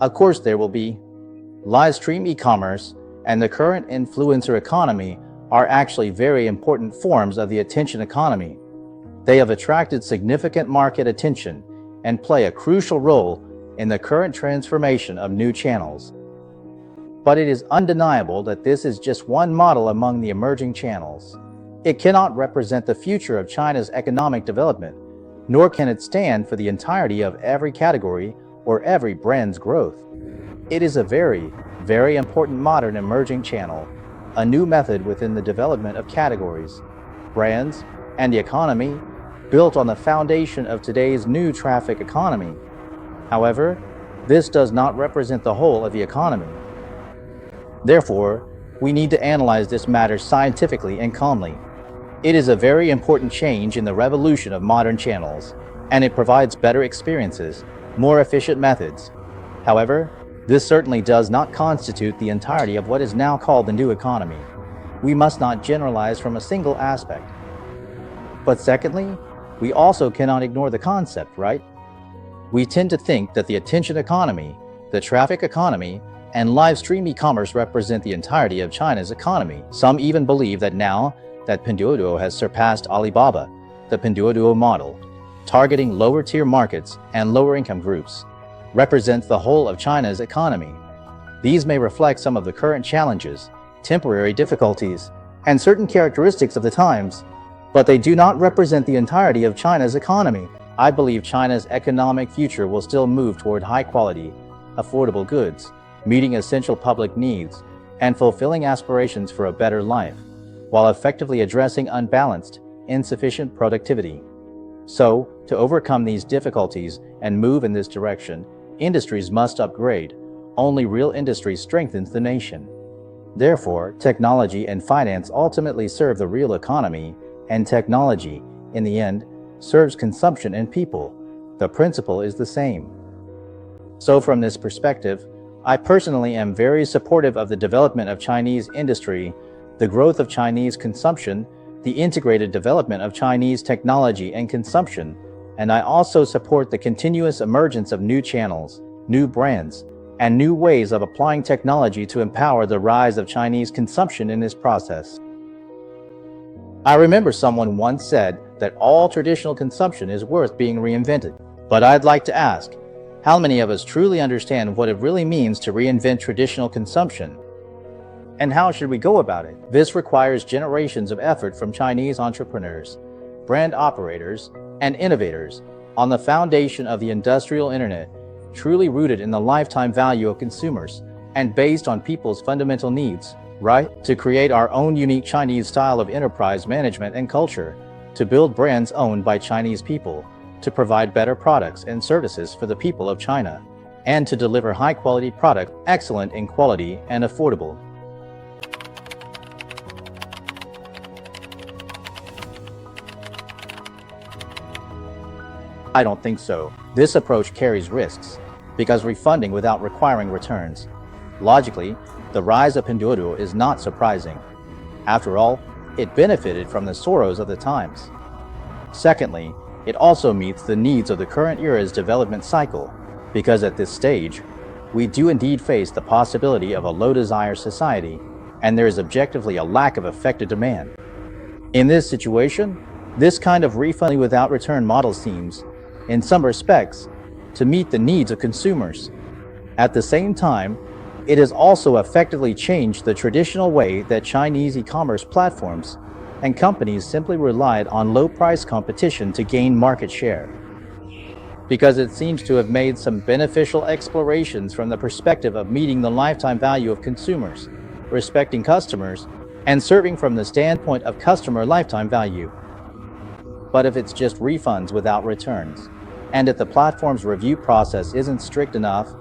Of course, there will be. Livestream e-commerce and the current influencer economy are actually very important forms of the attention economy. They have attracted significant market attention and play a crucial role in the current transformation of new channels. But it is undeniable that this is just one model among the emerging channels. It cannot represent the future of China's economic development, nor can it stand for the entirety of every category or every brand's growth. It is a very, very important modern emerging channel, a new method within the development of categories, brands, and the economy, built on the foundation of today's new traffic economy. However, this does not represent the whole of the economy. Therefore, we need to analyze this matter scientifically and calmly. It is a very important change in the revolution of modern channels, and it provides better experiences, more efficient methods. However, this certainly does not constitute the entirety of what is now called the new economy. We must not generalize from a single aspect. But secondly, we also cannot ignore the concept, right? We tend to think that the attention economy, the traffic economy, and live stream e-commerce represent the entirety of China's economy. Some even believe that now that Pinduoduo has surpassed Alibaba, the Pinduoduo model, targeting lower-tier markets and lower-income groups, represents the whole of China's economy. These may reflect some of the current challenges, temporary difficulties, and certain characteristics of the times, but they do not represent the entirety of China's economy. I believe China's economic future will still move toward high-quality, affordable goods, meeting essential public needs, and fulfilling aspirations for a better life, while effectively addressing unbalanced, insufficient productivity. So, to overcome these difficulties and move in this direction, industries must upgrade. Only real industry strengthens the nation. Therefore, technology and finance ultimately serve the real economy, and technology, in the end, serves consumption and people. The principle is the same. So from this perspective, I personally am very supportive of the development of Chinese industry, the growth of Chinese consumption, the integrated development of Chinese technology and consumption, and I also support the continuous emergence of new channels, new brands, and new ways of applying technology to empower the rise of Chinese consumption in this process. I remember someone once said that all traditional consumption is worth being reinvented. But I'd like to ask, how many of us truly understand what it really means to reinvent traditional consumption? And how should we go about it? This requires generations of effort from Chinese entrepreneurs, brand operators, and innovators on the foundation of the industrial internet, truly rooted in the lifetime value of consumers and based on people's fundamental needs, right? To create our own unique Chinese style of enterprise management and culture, to build brands owned by Chinese people, to provide better products and services for the people of China, and to deliver high-quality products, excellent in quality and affordable. I don't think so. This approach carries risks, because refunding without requiring returns. Logically, the rise of Pinduoduo is not surprising. After all, it benefited from the sorrows of the times. Secondly, it also meets the needs of the current era's development cycle, because at this stage, we do indeed face the possibility of a low-desire society, and there is objectively a lack of effective demand. In this situation, this kind of refunding without return model seems, in some respects, to meet the needs of consumers. At the same time, it has also effectively changed the traditional way that Chinese e-commerce platforms and companies simply relied on low-price competition to gain market share, because it seems to have made some beneficial explorations from the perspective of meeting the lifetime value of consumers, respecting customers, and serving from the standpoint of customer lifetime value. But if it's just refunds without returns, and if the platform's review process isn't strict enough,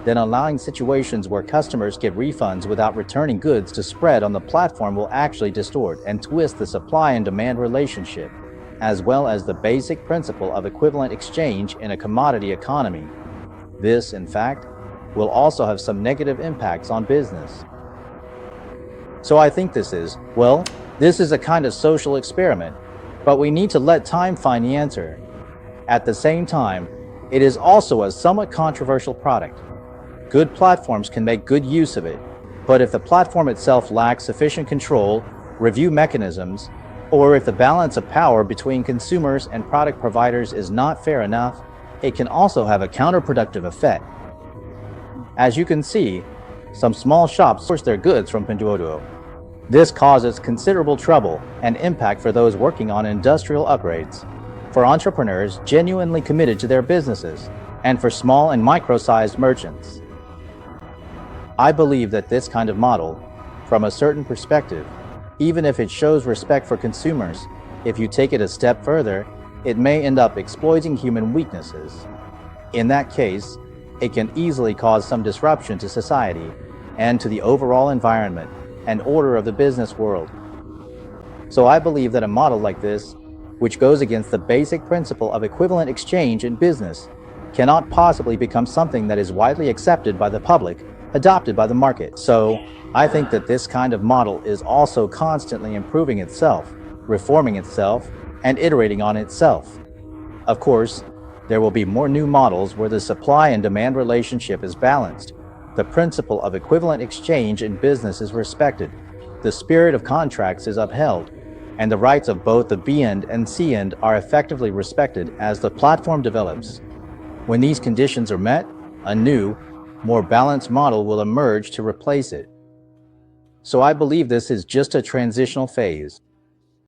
then allowing situations where customers get refunds without returning goods to spread on the platform will actually distort and twist the supply and demand relationship, as well as the basic principle of equivalent exchange in a commodity economy. This, in fact, will also have some negative impacts on business. So I think this is a kind of social experiment, but we need to let time find the answer. At the same time, it is also a somewhat controversial product. Good platforms can make good use of it, but if the platform itself lacks sufficient control, review mechanisms, or if the balance of power between consumers and product providers is not fair enough, it can also have a counterproductive effect. As you can see, some small shops source their goods from Pinduoduo. This causes considerable trouble and impact for those working on industrial upgrades, for entrepreneurs genuinely committed to their businesses, and for small and micro-sized merchants. I believe that this kind of model, from a certain perspective, even if it shows respect for consumers, if you take it a step further, it may end up exploiting human weaknesses. In that case, it can easily cause some disruption to society and to the overall environment and order of the business world. So I believe that a model like this, which goes against the basic principle of equivalent exchange in business, cannot possibly become something that is widely accepted by the public, adopted by the market. So I think that this kind of model is also constantly improving itself, reforming itself, and iterating on itself. Of course, there will be more new models where the supply and demand relationship is balanced, the principle of equivalent exchange in business is respected, the spirit of contracts is upheld, and the rights of both the B end and C end are effectively respected as the platform develops. When these conditions are met, a new, more balanced model will emerge to replace it. So I believe this is just a transitional phase.